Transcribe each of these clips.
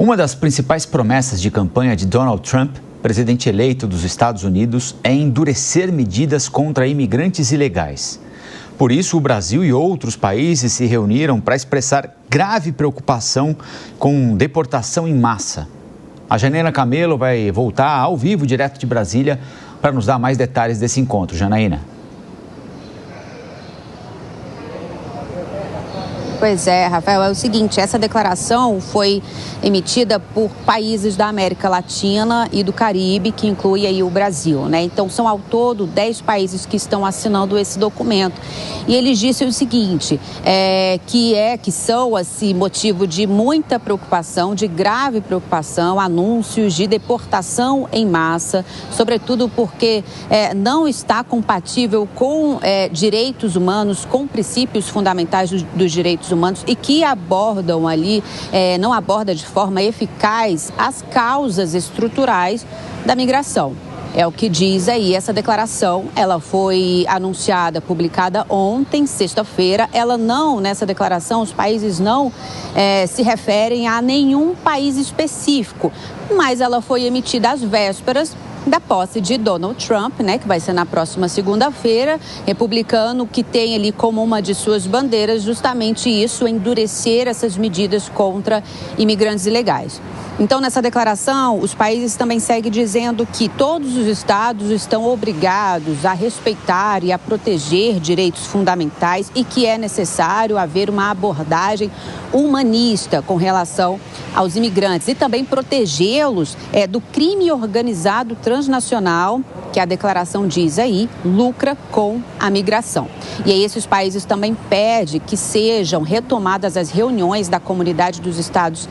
Uma das principais promessas de campanha de Donald Trump, presidente eleito dos Estados Unidos, é endurecer medidas contra imigrantes ilegais. Por isso, o Brasil e outros países se reuniram para expressar grave preocupação com deportação em massa. A Janaína Camelo vai voltar ao vivo, direto de Brasília, para nos dar mais detalhes desse encontro. Janaína. Pois é, Rafael, é o seguinte, essa declaração foi emitida por países da América Latina e do Caribe, que inclui aí o Brasil, né? Então, são ao todo 10 países que estão assinando esse documento. E eles disseram o seguinte, que são, assim, motivo de muita preocupação, de grave preocupação, anúncios de deportação em massa, sobretudo porque não está compatível com direitos humanos, com princípios fundamentais dos direitos humanos e que abordam ali, não aborda de forma eficaz as causas estruturais da migração. É o que diz aí essa declaração. Ela foi anunciada, publicada ontem, sexta-feira. Nessa declaração, os países não se referem a nenhum país específico, mas ela foi emitida às vésperas da posse de Donald Trump, né, que vai ser na próxima segunda-feira, republicano que tem ali como uma de suas bandeiras justamente isso, endurecer essas medidas contra imigrantes ilegais. Então, nessa declaração, os países também seguem dizendo que todos os estados estão obrigados a respeitar e a proteger direitos fundamentais e que é necessário haver uma abordagem humanista com relação aos imigrantes e também protegê-los do crime organizado transnacional, que a declaração diz aí, lucra com a migração. E aí esses países também pedem que sejam retomadas as reuniões da comunidade dos estados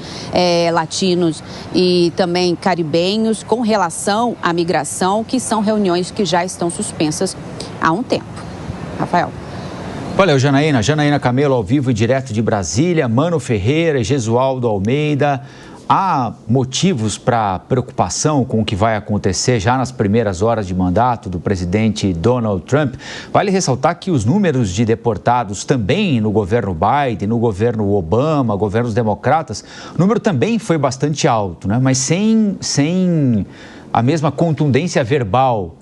latinos e também caribenhos com relação à migração, que são reuniões que já estão suspensas há um tempo. Rafael. Valeu, Janaína. Janaína Camelo ao vivo e direto de Brasília, Mano Ferreira e Jesualdo Almeida. Há motivos para preocupação com o que vai acontecer já nas primeiras horas de mandato do presidente Donald Trump. Vale ressaltar que os números de deportados também no governo Biden, no governo Obama, governos democratas, o número também foi bastante alto, né? Mas sem a mesma contundência verbal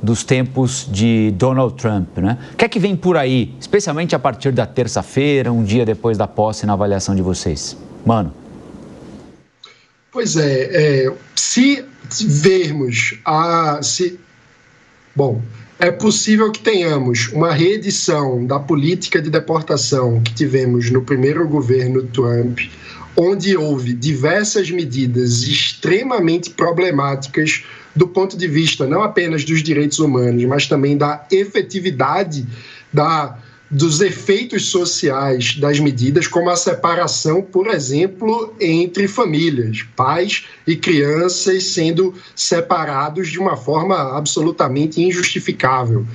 dos tempos de Donald Trump, né? O que é que vem por aí, especialmente a partir da terça-feira, um dia depois da posse, na avaliação de vocês? Mano. Pois se vermos é possível que tenhamos uma reedição da política de deportação que tivemos no primeiro governo Trump, onde houve diversas medidas extremamente problemáticas do ponto de vista não apenas dos direitos humanos, mas também da efetividade dos efeitos sociais das medidas, como a separação, por exemplo, entre famílias, pais e crianças sendo separados de uma forma absolutamente injustificável.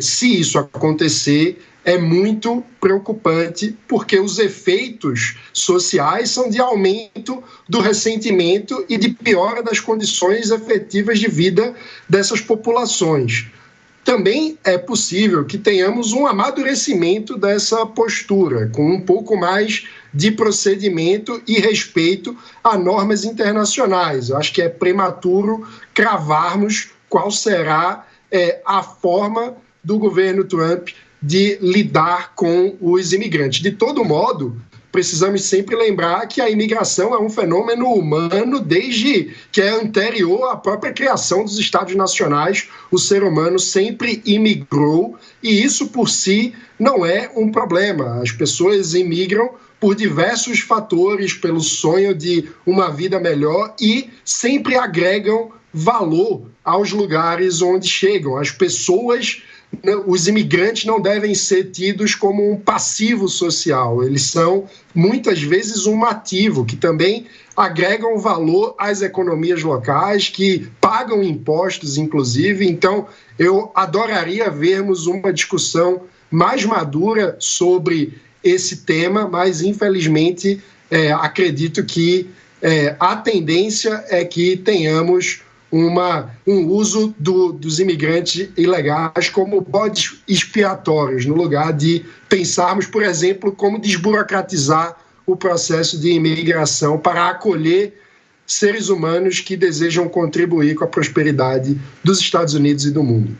Se isso acontecer, é muito preocupante, porque os efeitos sociais são de aumento do ressentimento e de piora das condições efetivas de vida dessas populações. Também é possível que tenhamos um amadurecimento dessa postura, com um pouco mais de procedimento e respeito a normas internacionais. Eu acho que é prematuro cravarmos qual será a forma do governo Trump de lidar com os imigrantes. De todo modo, precisamos sempre lembrar que a imigração é um fenômeno humano desde que é anterior à própria criação dos Estados nacionais. O ser humano sempre imigrou e isso por si não é um problema. As pessoas imigram por diversos fatores, pelo sonho de uma vida melhor e sempre agregam valor aos lugares onde chegam. As pessoas, os imigrantes não devem ser tidos como um passivo social, eles são muitas vezes um ativo, que também agregam valor às economias locais, que pagam impostos, inclusive. Então, eu adoraria vermos uma discussão mais madura sobre esse tema, mas, infelizmente, acredito que a tendência é que tenhamos um uso dos imigrantes ilegais como bodes expiatórios, no lugar de pensarmos, por exemplo, como desburocratizar o processo de imigração para acolher seres humanos que desejam contribuir com a prosperidade dos Estados Unidos e do mundo.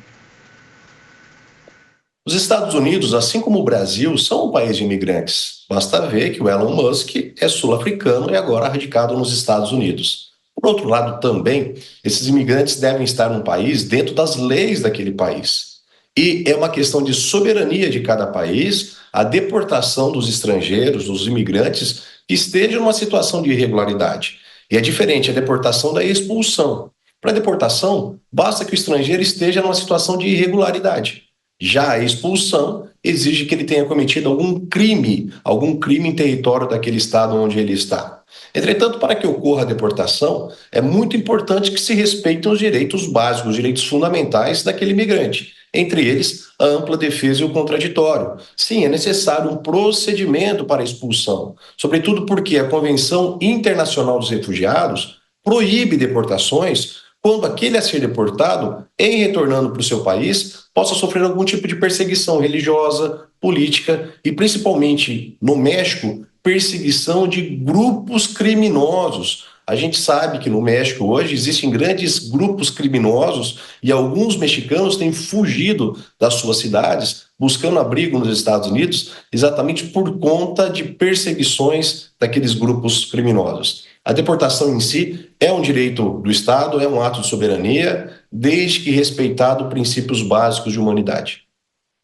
Os Estados Unidos, assim como o Brasil, são um país de imigrantes. Basta ver que o Elon Musk é sul-africano e agora radicado nos Estados Unidos. Por outro lado, também, esses imigrantes devem estar num país dentro das leis daquele país. E é uma questão de soberania de cada país a deportação dos estrangeiros, dos imigrantes, que estejam numa situação de irregularidade. E é diferente a deportação da expulsão. Para a deportação, basta que o estrangeiro esteja numa situação de irregularidade. Já a expulsão exige que ele tenha cometido algum crime em território daquele estado onde ele está. Entretanto, para que ocorra a deportação, é muito importante que se respeitem os direitos básicos, os direitos fundamentais daquele imigrante. Entre eles, a ampla defesa e o contraditório. Sim, é necessário um procedimento para a expulsão, sobretudo porque a Convenção Internacional dos Refugiados proíbe deportações quando aquele a ser deportado, em retornando para o seu país, possa sofrer algum tipo de perseguição religiosa, política e, principalmente no México, perseguição de grupos criminosos. A gente sabe que no México hoje existem grandes grupos criminosos e alguns mexicanos têm fugido das suas cidades, buscando abrigo nos Estados Unidos, exatamente por conta de perseguições daqueles grupos criminosos. A deportação em si é um direito do Estado, é um ato de soberania, desde que respeitado princípios básicos de humanidade.